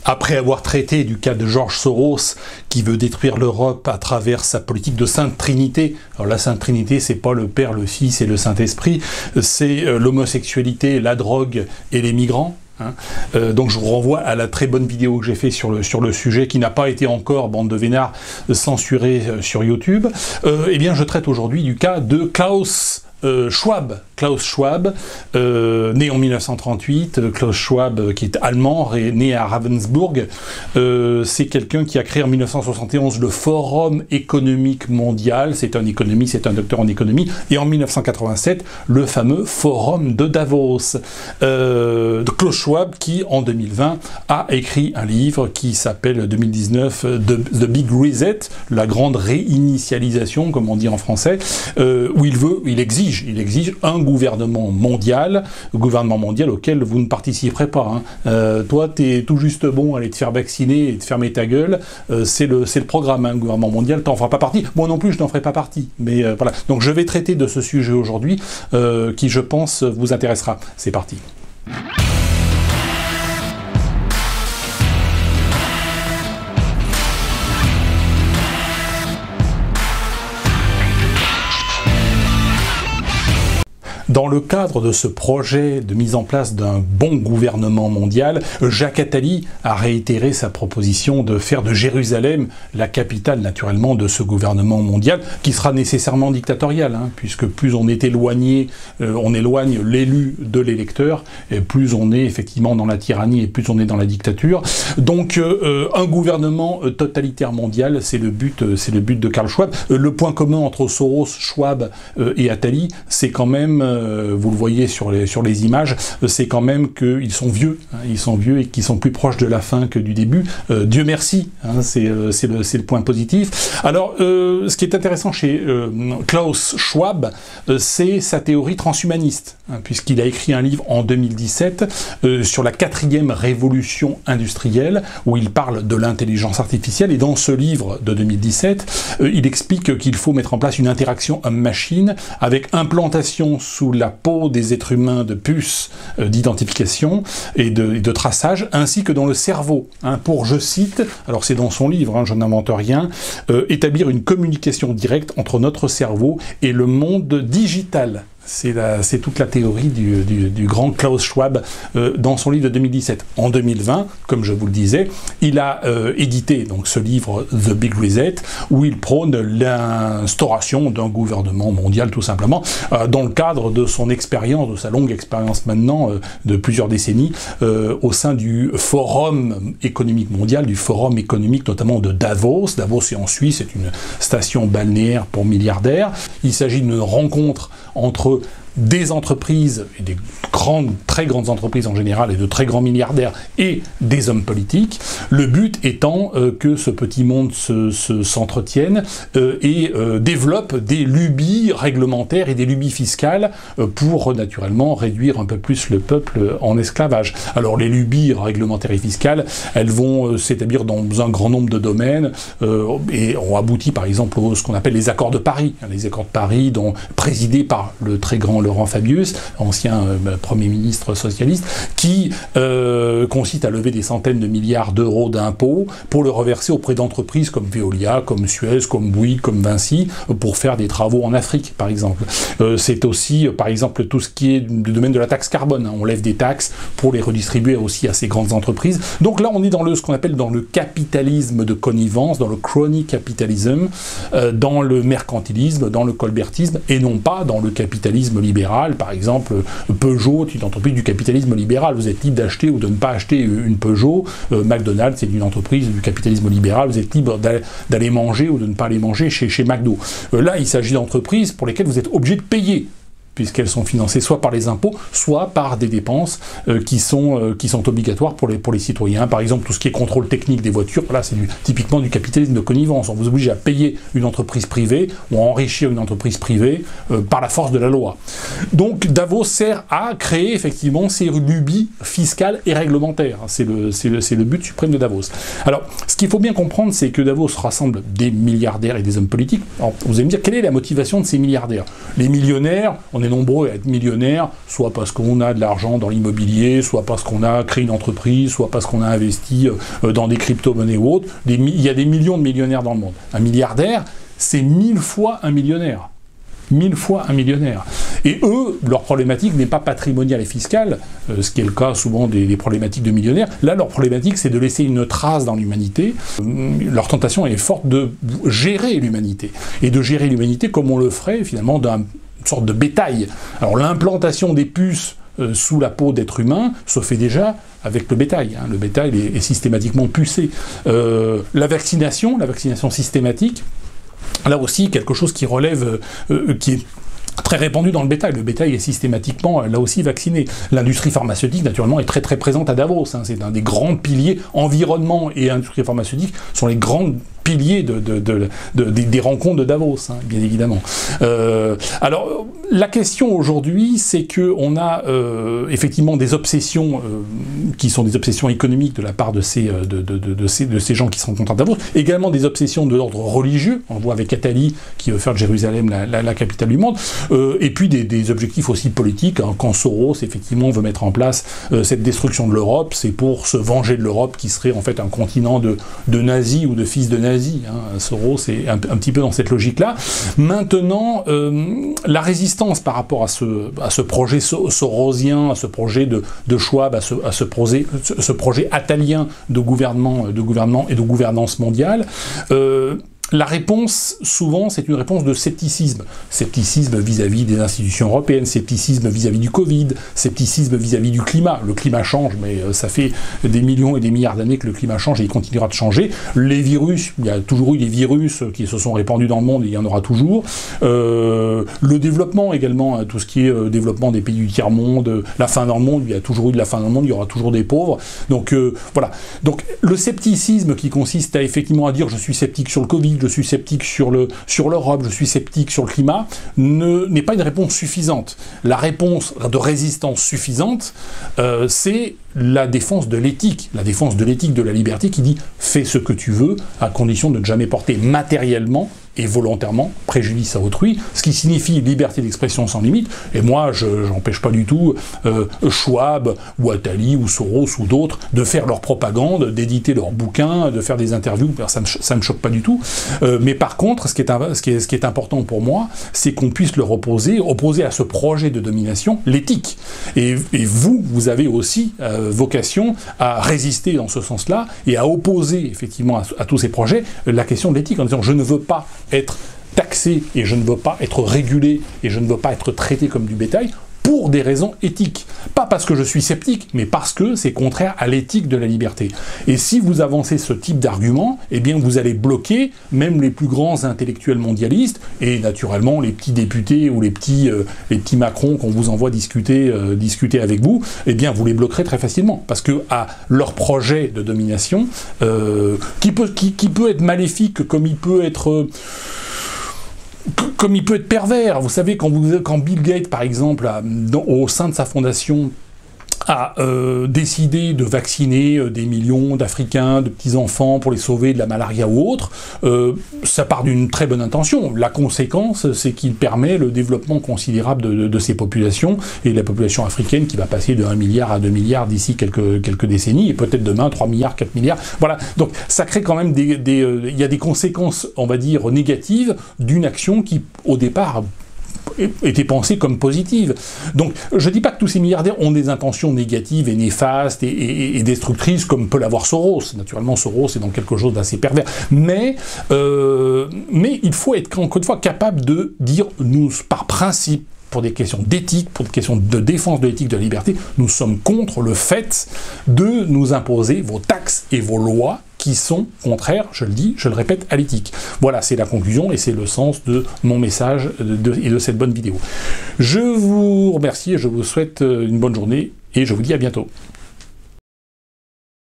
Après avoir traité du cas de George Soros, qui veut détruire l'Europe à travers sa politique de Sainte Trinité. Alors la Sainte Trinité, c'est pas le Père, le Fils et le Saint-Esprit, c'est l'homosexualité, la drogue et les migrants. Donc je vous renvoie à la très bonne vidéo que j'ai fait sur le sujet, qui n'a pas été encore, bande de vénards, censurée sur YouTube. Eh bien je traite aujourd'hui du cas de Klaus Schwab. Klaus Schwab, né en 1938, Klaus Schwab qui est allemand, né à Ravensburg, c'est quelqu'un qui a créé en 1971 le Forum économique mondial, c'est un économiste, c'est un docteur en économie, et en 1987, le fameux Forum de Davos. Klaus Schwab qui, en 2020, a écrit un livre qui s'appelle 2019 The Big Reset, la grande réinitialisation, comme on dit en français, où il exige un gouvernement mondial auquel vous ne participerez pas. Toi, t'es tout juste bon à aller te faire vacciner et te fermer ta gueule. C'est le programme, le gouvernement mondial, t'en feras pas partie. Moi non plus, je n'en ferai pas partie. Mais voilà. Donc je vais traiter de ce sujet aujourd'hui, qui, je pense, vous intéressera. C'est parti. Dans le cadre de ce projet de mise en place d'un bon gouvernement mondial, Jacques Attali a réitéré sa proposition de faire de Jérusalem la capitale, naturellement, de ce gouvernement mondial, qui sera nécessairement dictatorial, puisque plus on est éloigné, on éloigne l'élu de l'électeur, et plus on est effectivement dans la tyrannie, et plus on est dans la dictature. Donc un gouvernement totalitaire mondial, c'est le but de Karl Schwab. Le point commun entre Soros, Schwab et Attali, c'est quand même... vous le voyez sur les images, c'est quand même qu'ils sont vieux, et qu'ils sont plus proches de la fin que du début. Dieu merci, c'est le point positif. Alors, ce qui est intéressant chez Klaus Schwab, c'est sa théorie transhumaniste, puisqu'il a écrit un livre en 2017 sur la 4e révolution industrielle, où il parle de l'intelligence artificielle, et dans ce livre de 2017, il explique qu'il faut mettre en place une interaction homme-machine avec implantation sous la peau des êtres humains de puces d'identification et de traçage, ainsi que dans le cerveau, pour, je cite, alors c'est dans son livre, je n'invente rien, établir une communication directe entre notre cerveau et le monde digital. C'est toute la théorie du grand Klaus Schwab dans son livre de 2017. En 2020, comme je vous le disais, il a édité donc ce livre The Big Reset, où il prône l'instauration d'un gouvernement mondial, tout simplement, dans le cadre de son expérience, de sa longue expérience maintenant, de plusieurs décennies, au sein du Forum économique mondial, du Forum économique notamment de Davos. Davos, c'est en Suisse, c'est une station balnéaire pour milliardaires. Il s'agit d'une rencontre entre des entreprises, et des très grandes entreprises en général, et de très grands milliardaires, et des hommes politiques, le but étant que ce petit monde s'entretienne et développe des lubies réglementaires et des lubies fiscales pour, naturellement, réduire un peu plus le peuple en esclavage. Alors les lubies réglementaires et fiscales, elles vont s'établir dans un grand nombre de domaines, et ont abouti par exemple à ce qu'on appelle les accords de Paris. Les accords de Paris, présidés par le très grand Laurent Fabius, ancien Premier ministre socialiste, qui consiste à lever des centaines de milliards d'euros d'impôts pour le reverser auprès d'entreprises comme Veolia, comme Suez, comme Bouygues, comme Vinci, pour faire des travaux en Afrique, par exemple. C'est aussi, par exemple, tout ce qui est du domaine de la taxe carbone. On lève des taxes pour les redistribuer aussi à ces grandes entreprises. Donc là, on est dans ce qu'on appelle dans le capitalisme de connivence, dans le crony capitalism, dans le mercantilisme, dans le colbertisme, et non pas dans le capitalisme libéral. Par exemple, Peugeot est une entreprise du capitalisme libéral. Vous êtes libre d'acheter ou de ne pas acheter une Peugeot. McDonald's est une entreprise du capitalisme libéral. Vous êtes libre d'aller manger ou de ne pas aller manger chez McDo. Là, il s'agit d'entreprises pour lesquelles vous êtes obligé de payer, puisqu'elles sont financées soit par les impôts, soit par des dépenses qui sont obligatoires pour les citoyens. Par exemple, tout ce qui est contrôle technique des voitures, là c'est typiquement du capitalisme de connivence. On vous oblige à payer une entreprise privée ou à enrichir une entreprise privée par la force de la loi. Donc Davos sert à créer effectivement ces lubies fiscales et réglementaires. C'est le but suprême de Davos. Alors, ce qu'il faut bien comprendre, c'est que Davos rassemble des milliardaires et des hommes politiques. Alors, vous allez me dire, quelle est la motivation de ces milliardaires? Les millionnaires, on est nombreux à être millionnaires, soit parce qu'on a de l'argent dans l'immobilier, soit parce qu'on a créé une entreprise, soit parce qu'on a investi dans des crypto-monnaies ou autres. Il y a des millions de millionnaires dans le monde. Un milliardaire, c'est 1000 fois un millionnaire. 1000 fois un millionnaire. Et eux, leur problématique n'est pas patrimoniale et fiscale, ce qui est le cas souvent des problématiques de millionnaires. Là, leur problématique, c'est de laisser une trace dans l'humanité. Leur tentation est forte de gérer l'humanité. Et de gérer l'humanité comme on le ferait, finalement, d'une sorte de bétail. Alors, l'implantation des puces sous la peau d'êtres humains se fait déjà avec le bétail. Le bétail est systématiquement pucé. La vaccination systématique, là aussi, quelque chose qui relève, qui est très répandu dans le bétail. Le bétail est systématiquement, là aussi, vacciné. L'industrie pharmaceutique, naturellement, est très très présente à Davos. C'est un des grands piliers. Environnement et industrie pharmaceutique sont les grands piliers des rencontres de Davos, bien évidemment. Alors, la question aujourd'hui, c'est qu'on a effectivement des obsessions qui sont des obsessions économiques de la part de ces gens qui se rencontrent à Davos, également des obsessions de l'ordre religieux. On voit avec Attali qui veut faire de Jérusalem la capitale du monde, et puis des objectifs aussi politiques. Quand Soros, effectivement, veut mettre en place cette destruction de l'Europe, c'est pour se venger de l'Europe qui serait en fait un continent de nazis ou de fils de nazis. Soros est un petit peu dans cette logique-là. Maintenant, la résistance par rapport à ce projet sorosien, à ce projet de Schwab, à ce projet attalien de gouvernement et de gouvernance mondiale, la réponse, souvent, c'est une réponse de scepticisme. Scepticisme vis-à-vis des institutions européennes, scepticisme vis-à-vis du Covid, scepticisme vis-à-vis du climat. Le climat change, mais ça fait des millions et des milliards d'années que le climat change et il continuera de changer. Les virus, il y a toujours eu des virus qui se sont répandus dans le monde et il y en aura toujours. Le développement également, tout ce qui est développement des pays du tiers-monde, la faim dans le monde, il y a toujours eu de la faim dans le monde, il y aura toujours des pauvres. Donc voilà. Donc le scepticisme qui consiste à effectivement à dire je suis sceptique sur le Covid, je suis sceptique sur l'Europe, je suis sceptique sur le climat, n'est pas une réponse suffisante. La réponse de résistance suffisante, c'est la défense de l'éthique de la liberté qui dit « fais ce que tu veux, à condition de ne jamais porter matériellement et volontairement préjudice à autrui », ce qui signifie liberté d'expression sans limite. Et moi, je n'empêche pas du tout Schwab ou Attali ou Soros ou d'autres de faire leur propagande, d'éditer leurs bouquins, de faire des interviews, ça ne me choque pas du tout. Mais par contre, ce qui est important pour moi, c'est qu'on puisse leur opposer à ce projet de domination, l'éthique. Et vous avez aussi vocation à résister dans ce sens-là et à opposer effectivement à tous ces projets la question de l'éthique en disant je ne veux pas être taxé et je ne veux pas être régulé et je ne veux pas être traité comme du bétail pour des raisons éthiques. Pas parce que je suis sceptique, mais parce que c'est contraire à l'éthique de la liberté. Et si vous avancez ce type d'argument, eh bien vous allez bloquer même les plus grands intellectuels mondialistes et naturellement les petits députés ou les petits Macron qu'on vous envoie discuter avec vous, eh bien vous les bloquerez très facilement parce que à leur projet de domination, qui peut être maléfique comme il peut être pervers. Vous savez, quand Bill Gates, par exemple, au sein de sa fondation, a décidé de vacciner des millions d'Africains, de petits-enfants pour les sauver de la malaria ou autre, ça part d'une très bonne intention. La conséquence, c'est qu'il permet le développement considérable de ces populations, et la population africaine qui va passer de 1 milliard à 2 milliards d'ici quelques décennies, et peut-être demain 3 milliards, 4 milliards. Voilà. Donc ça crée quand même il y a des conséquences, on va dire, négatives d'une action qui, au départ, était pensée comme positive. Donc, je ne dis pas que tous ces milliardaires ont des intentions négatives et néfastes et destructrices comme peut l'avoir Soros. Naturellement, Soros est dans quelque chose d'assez pervers. Mais il faut être, encore une fois, capable de dire, nous, par principe, pour des questions d'éthique, pour des questions de défense de l'éthique de la liberté, nous sommes contre le fait de nous imposer vos taxes et vos lois qui sont contraires, je le dis, je le répète, à l'éthique. Voilà, c'est la conclusion et c'est le sens de mon message et de cette bonne vidéo. Je vous remercie et je vous souhaite une bonne journée et je vous dis à bientôt.